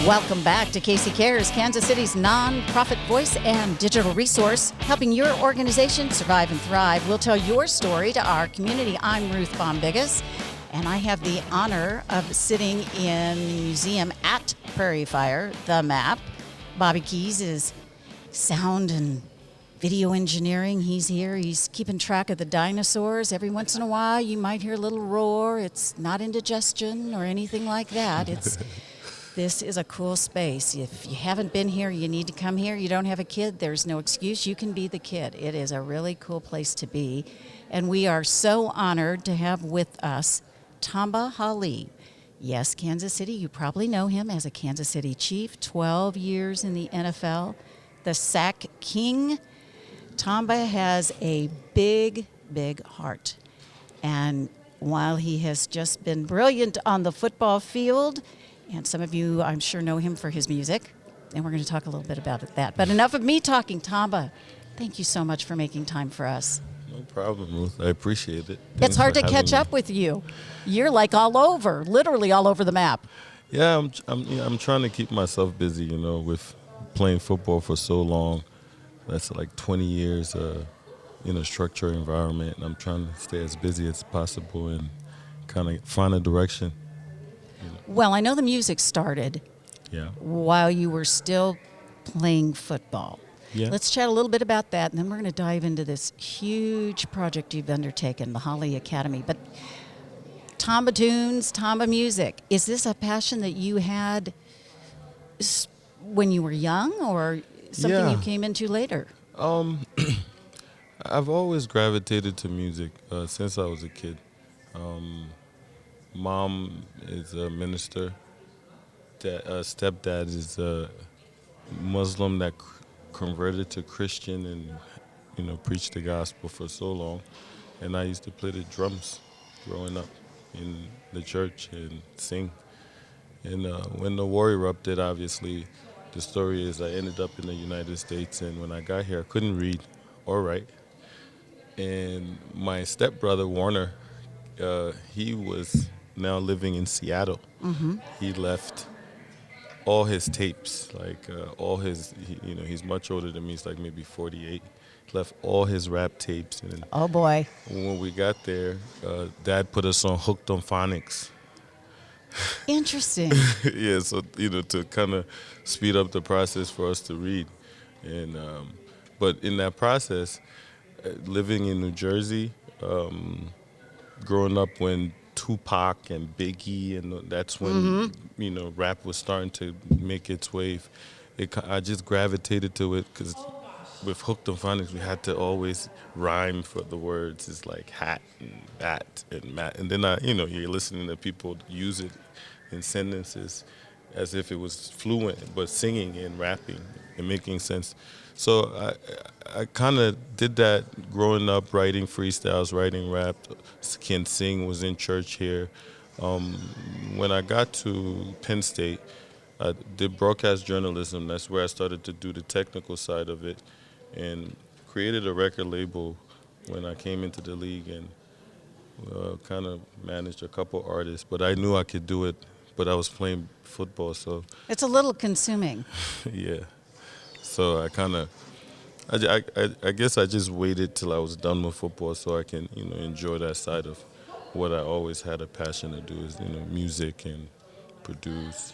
Welcome back to Casey Cares, Kansas City's non-profit voice and digital resource, helping your organization survive and thrive. We'll tell your story to our community. I'm Ruth Bombigas, and I have the honor of sitting in the museum at Prairie Fire, the map. Bobby Keys is sound and video engineering. He's here. He's keeping track of the dinosaurs. Every once in a while, you might hear a little roar. It's not indigestion or anything like that. This is a cool space. If you haven't been here, you need to come here. You don't have a kid, there's no excuse. You can be the kid. It is a really cool place to be. And we are so honored to have with us Tamba Hali. Yes, Kansas City, you probably know him as a Kansas City Chief, 12 years in the NFL, the sack king. Tamba has a big, big heart. And while he has just been brilliant on the football field, and some of you, I'm sure, know him for his music, and we're going to talk a little bit about that. But enough of me talking. Tamba, thank you so much for making time for us. No problem, Ruth. I appreciate it. It's hard to catch up with you. You're like all over, literally all over the map. Yeah, I'm trying to keep myself busy, with playing football for so long. That's like 20 years in a structured environment, and I'm trying to stay as busy as possible and kind of find a direction. Well, I know the music started while you were still playing football. Yeah. Let's chat a little bit about that, and then we're going to dive into this huge project you've undertaken, the Hali Academy. But Tamba tunes, Tamba music, is this a passion that you had when you were young or something you came into later? I've always gravitated to music since I was a kid. Mom is a minister. Stepdad is a Muslim that converted to Christian and preached the gospel for so long. And I used to play the drums growing up in the church and sing. And when the war erupted, obviously, the story is I ended up in the United States. And when I got here, I couldn't read or write. And my stepbrother, Warner, he was now living in Seattle. Mm-hmm. He left all his tapes, he's much older than me. He's like maybe 48. Left all his rap tapes. And oh, boy. When we got there, Dad put us on Hooked on Phonics. Interesting. Yeah, so, to kind of speed up the process for us to read. And but in that process, living in New Jersey, growing up when Tupac and Biggie, and that's when, rap was starting to make its wave. I just gravitated to it because with Hooked on Phonics, we had to always rhyme for the words. It's like hat and bat and mat. And then, you're listening to people use it in sentences as if it was fluent, but singing and rapping and making sense. So I kind of did that growing up, writing freestyles, writing rap. Can Sing was in church here. When I got to Penn State, I did broadcast journalism. That's where I started to do the technical side of it and created a record label when I came into the league and kind of managed a couple artists. But I knew I could do it, but I was playing football, so. It's a little consuming. Yeah. So I guess I just waited till I was done with football so I can, enjoy that side of what I always had a passion to do is, music and produce.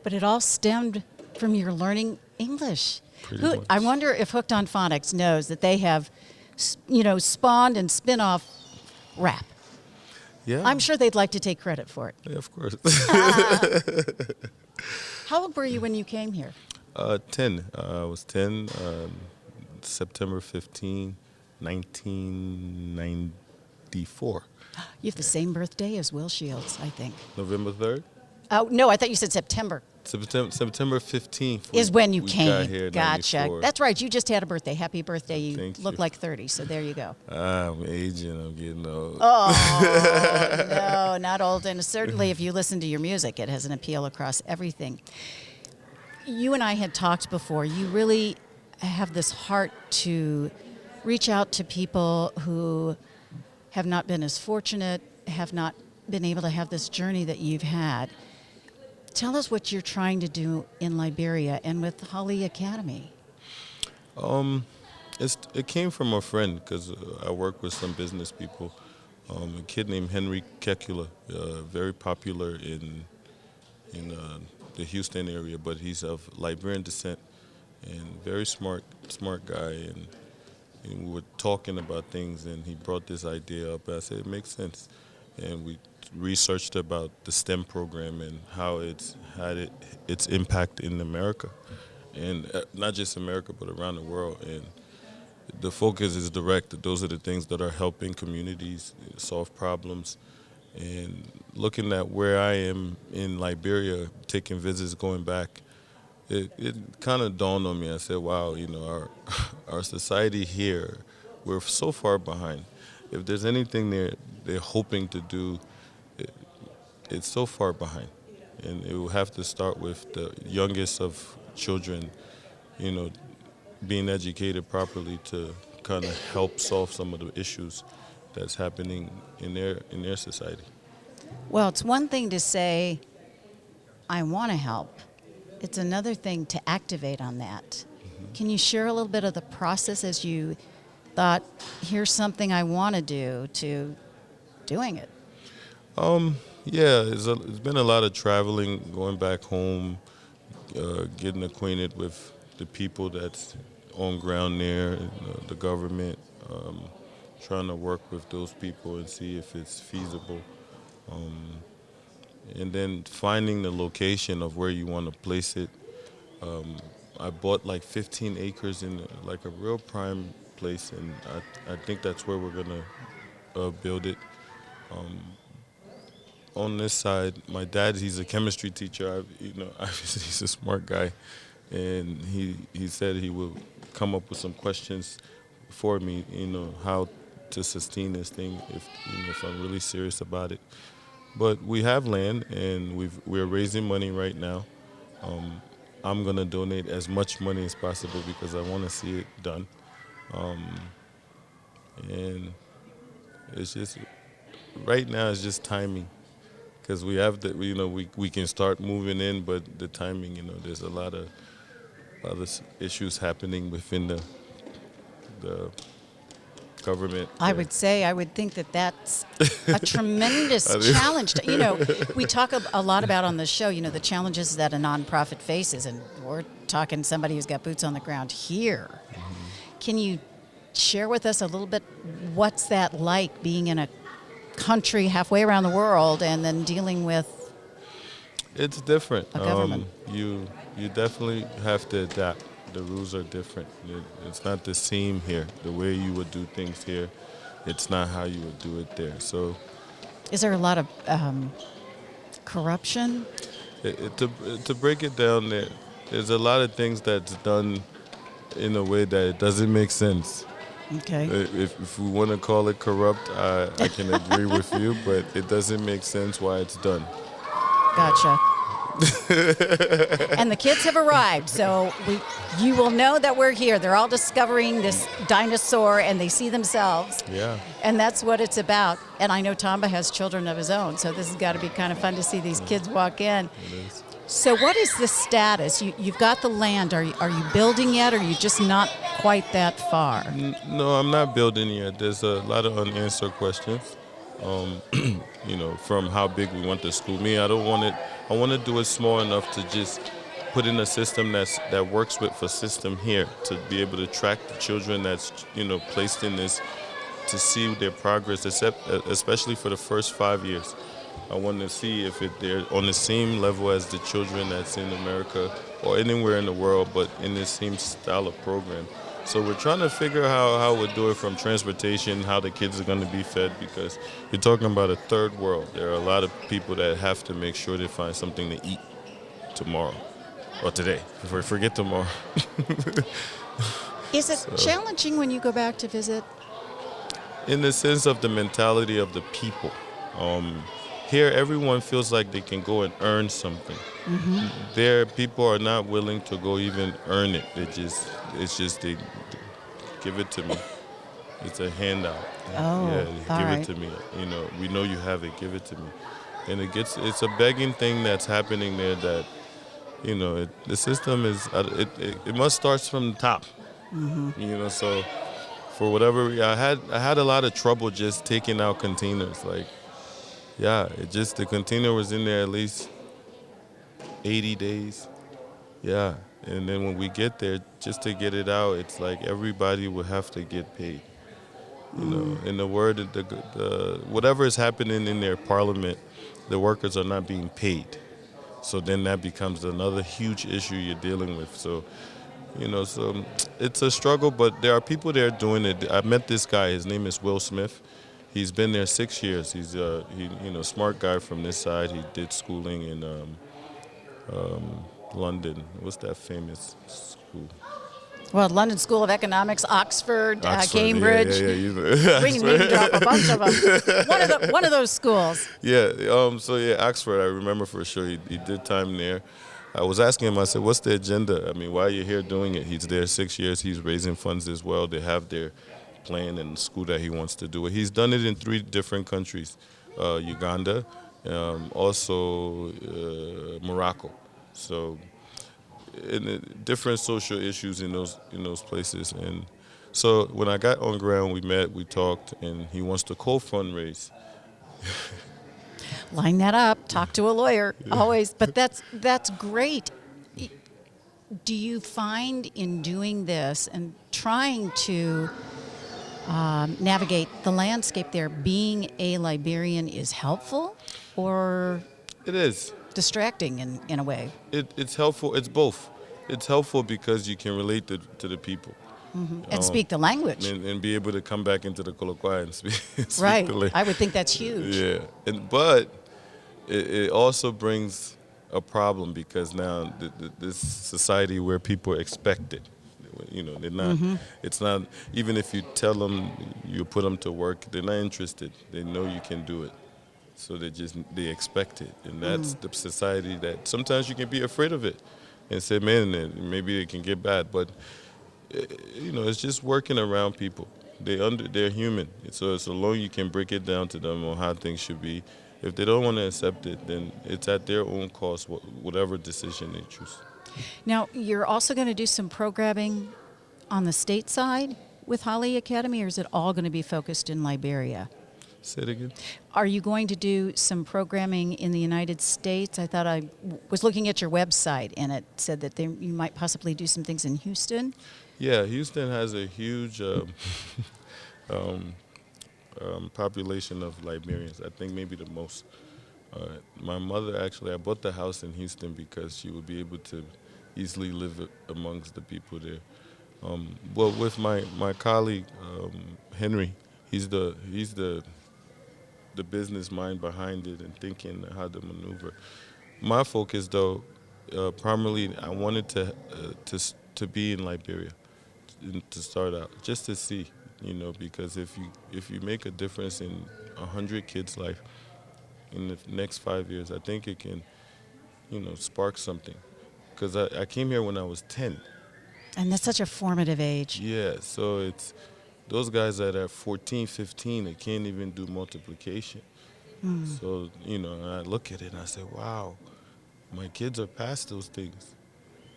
But it all stemmed from your learning English. Pretty much. I wonder if Hooked on Phonics knows that they have, spawned and spin off rap. Yeah. I'm sure they'd like to take credit for it. Yeah, of course. How old were you when you came here? 10. I was 10, September 15, 1994. You have the same birthday as Will Shields, I think. November 3rd? Oh, no, I thought you said September. September 15th. Is when you came. Got here, gotcha. 94. That's right. You just had a birthday. Happy birthday. You look you. like 30, so there you go. I'm aging. I'm getting old. Oh, no, not old. And certainly if you listen to your music, it has an appeal across everything. You and I had talked before. You really have this heart to reach out to people who have not been as fortunate, have not been able to have this journey that you've had. Tell us what you're trying to do in Liberia and with Hali Academy. It came from a friend because I work with some business people. A kid named Henry Hali, very popular in the Houston area, but he's of Liberian descent and very smart guy. And we were talking about things, and he brought this idea up. I said it makes sense, and we researched about the STEM program and how it's had its impact in America, and not just America but around the world. And the focus is direct. Those are the things that are helping communities solve problems. And looking at where I am in Liberia, taking visits, going back, it kind of dawned on me. I said, wow, our society here, we're so far behind. If there's anything they're hoping to do, it's so far behind. And it will have to start with the youngest of children, being educated properly to kind of help solve some of the issues that's happening in their society. Well, it's one thing to say, I want to help. It's another thing to activate on that. Mm-hmm. Can you share a little bit of the process as you thought, here's something I want to do, to doing it? Yeah, it's been a lot of traveling, going back home, getting acquainted with the people that's on ground there, the government, trying to work with those people and see if it's feasible. And then finding the location of where you want to place it. I bought like 15 acres in like a real prime place, and I think that's where we're going to build it. On this side, my dad, he's a chemistry teacher. Obviously he's a smart guy, and he said he will come up with some questions for me, how to sustain this thing if I'm really serious about it. But we have land, and we're raising money right now. I'm gonna donate as much money as possible because I want to see it done. And it's just right now it's just timing. Because we have we can start moving in, but the timing, there's a lot of issues happening within the government. I would think that that's a tremendous challenge. We talk a lot about on the show, the challenges that a nonprofit faces, and we're talking somebody who's got boots on the ground here. Mm-hmm. Can you share with us a little bit what's that like, being in a country halfway around the world and then dealing with it's different. A government? You definitely have to adapt. The rules are different. It's not the same here. The way you would do things here, it's not how you would do it there. So, is there a lot of corruption? To break it down, there's a lot of things that's done in a way that it doesn't make sense. Okay. If we want to call it corrupt, I can agree with you, but it doesn't make sense why it's done. Gotcha. And the kids have arrived, so you will know that we're here. They're all discovering this dinosaur, and they see themselves. Yeah. And that's what it's about. And I know Tamba has children of his own, so this has got to be kind of fun to see these kids walk in. It is. So what is the status? You've got the land. Are you building yet, or are you just not quite that far? No, I'm not building yet. There's a lot of unanswered questions. From how big we want the school. I don't want it. I want to do it small enough to just put in a system that works with the system here, to be able to track the children that's placed in this, to see their progress, especially for the first 5 years. I want to see if they're on the same level as the children that's in America or anywhere in the world, but in the same style of program. So we're trying to figure out how we'll do it, from transportation, how the kids are going to be fed, because you're talking about a third world. There are a lot of people that have to make sure they find something to eat tomorrow or today. Forget tomorrow. Is it challenging when you go back to visit? In the sense of the mentality of the people. Here, everyone feels like they can go and earn something. Mm-hmm. There, people are not willing to go even earn it. It's just they give it to me. It's a handout. Oh, yeah, give it to me. We know you have it. Give it to me. and it's a begging thing that's happening there that, the system is, it must start from the top, so for whatever I had a lot of trouble just taking out containers. Like, yeah, the container was in there at least 80 days. Yeah. And then when we get there, just to get it out, it's like everybody would have to get paid. In the word, the whatever is happening in their parliament, the workers are not being paid. So then that becomes another huge issue you're dealing with. So, so it's a struggle, but there are people there doing it. I met this guy. His name is Will Smith. He's been there 6 years. He's smart guy from this side. He did schooling in London. What's that famous school? Well, London School of Economics, Oxford, Cambridge. Yeah. We can name drop a bunch of them. One of those schools. Yeah. Oxford. I remember for sure. He did time there. I was asking him. I said, "What's the agenda? I mean, why are you here doing it?" He's there 6 years. He's raising funds as well. They have their plan and the school that he wants to do it. He's done it in 3 different countries: Uganda, also Morocco. So, different social issues in those places. And so when I got on ground, we met, we talked, and he wants to co-fundraise. Line that up. Talk to a lawyer. Always. But that's great. Do you find in doing this and trying to navigate the landscape there, being a Liberian is helpful or It is. distracting in a way? It's helpful. It's both. It's helpful because you can relate to the people. And speak the language. And be able to come back into the colloquy and speak Right. the language. I would think that's huge. Yeah. But it also brings a problem because now this society where people expect it. They're not. It's not. Even if you tell them, you put them to work, they're not interested. They know you can do it, so they expect it, and that's the society that sometimes you can be afraid of it, and say, man, maybe it can get bad. But it's just working around people. They're human, so long you can break it down to them on how things should be. If they don't want to accept it, then it's at their own cost, whatever decision they choose. Now, you're also going to do some programming on the state side with Hali Academy, or is it all going to be focused in Liberia? Say it again. Are you going to do some programming in the United States? I thought I was looking at your website, and it said that you might possibly do some things in Houston. Yeah, Houston has a huge population of Liberians. I think maybe the most. My mother, actually, I bought the house in Houston because she would be able to easily live amongst the people there. Well, with my colleague, Henry, he's the business mind behind it and thinking how to maneuver. My focus, though, primarily, I wanted to be in Liberia to start out, just to see, because if you make a difference in 100 kids' life in the next 5 years, I think it can, spark something. Because I came here when I was 10. And that's such a formative age. Yeah, so it's those guys that are 14, 15, they can't even do multiplication. So, I look at it and I say, wow, my kids are past those things.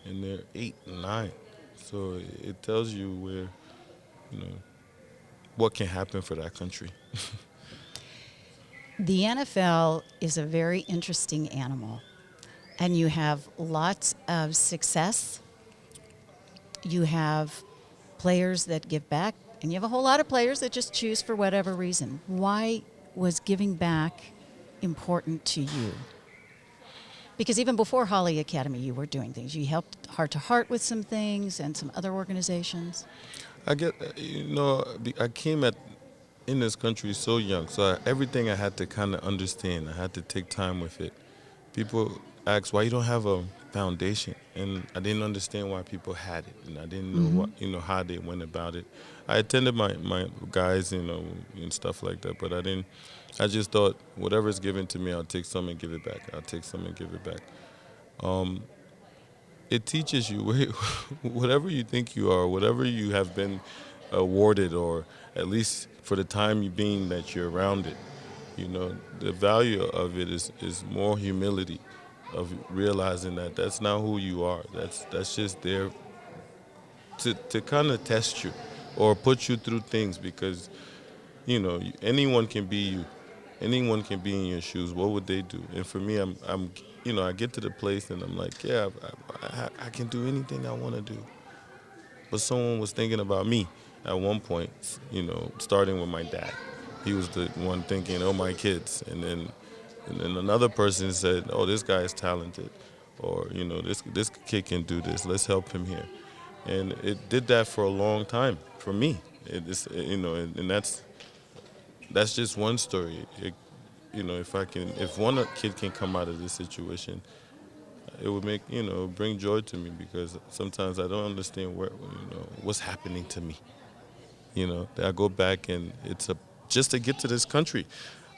And they're 8 and 9. So it tells you where, what can happen for that country. The NFL is a very interesting animal, and you have lots of success. You have players that give back, and you have a whole lot of players that just choose for whatever reason. Why was giving back important to you? Because even before Hali Academy, you were doing things. You helped Heart to Heart with some things and some other organizations. I came in this country so young, so everything I had to kind of understand. I had to take time with it. People ask why you don't have a foundation, and I didn't understand why people had it, and I didn't know how they went about it. I attended my guys, and stuff like that, but I didn't. I just thought whatever is given to me, I'll take some and give it back. I'll take some and give it back. It teaches you whatever you think you are, whatever you have been awarded, or at least for the time being that you're around it. You know, the value of it is more humility, of realizing that that's not who you are. That's just there to kind of test you or put you through things, because you know anyone can be you, anyone can be in your shoes. What would they do? And for me, I'm you know, I get to the place and I'm like, yeah, I can do anything I want to do. But someone was thinking about me at one point, you know, starting with my dad. He was the one thinking, oh, my kids. And then another person said, oh, this guy is talented. Or, you know, this kid can do this. Let's help him here. And it did that for a long time for me. You know, and that's just one story. You know, if one kid can come out of this situation, it would make, you know, bring joy to me, because sometimes I don't understand what's happening to me. You know, I go back and just to get to this country.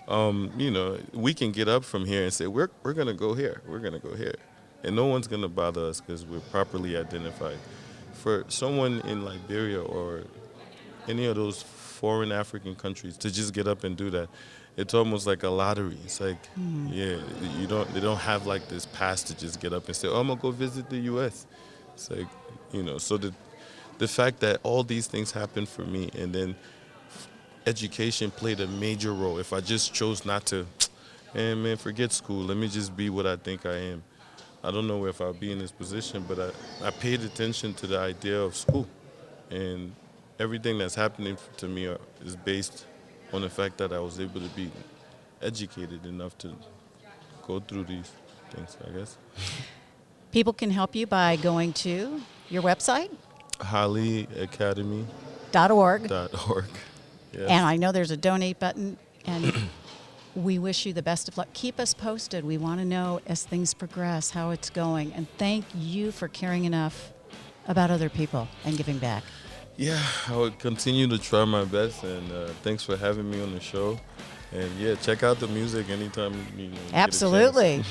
You know, we can get up from here and say we're gonna go here, we're gonna go here, and no one's gonna bother us because we're properly identified. For someone in Liberia or any of those foreign African countries to just get up and do that, it's almost like a lottery. It's like, yeah, they don't have like this pass to just get up and say, oh, I'm gonna go visit the U.S. It's like, you know, so the fact that all these things happened for me, and then education played a major role. If I just chose not to, man, forget school, let me just be what I think I am, I don't know if I'll be in this position, but I paid attention to the idea of school. And everything that's happening to me is based on the fact that I was able to be educated enough to go through these things, I guess. People can help you by going to your website, Hali Academy .org. Yes. And I know there's a donate button, and we wish you the best of luck. Keep us posted. We want to know as things progress how it's going. And thank you for caring enough about other people and giving back. Yeah, I would continue to try my best, and thanks for having me on the show. And yeah, check out the music anytime you get a chance. Absolutely.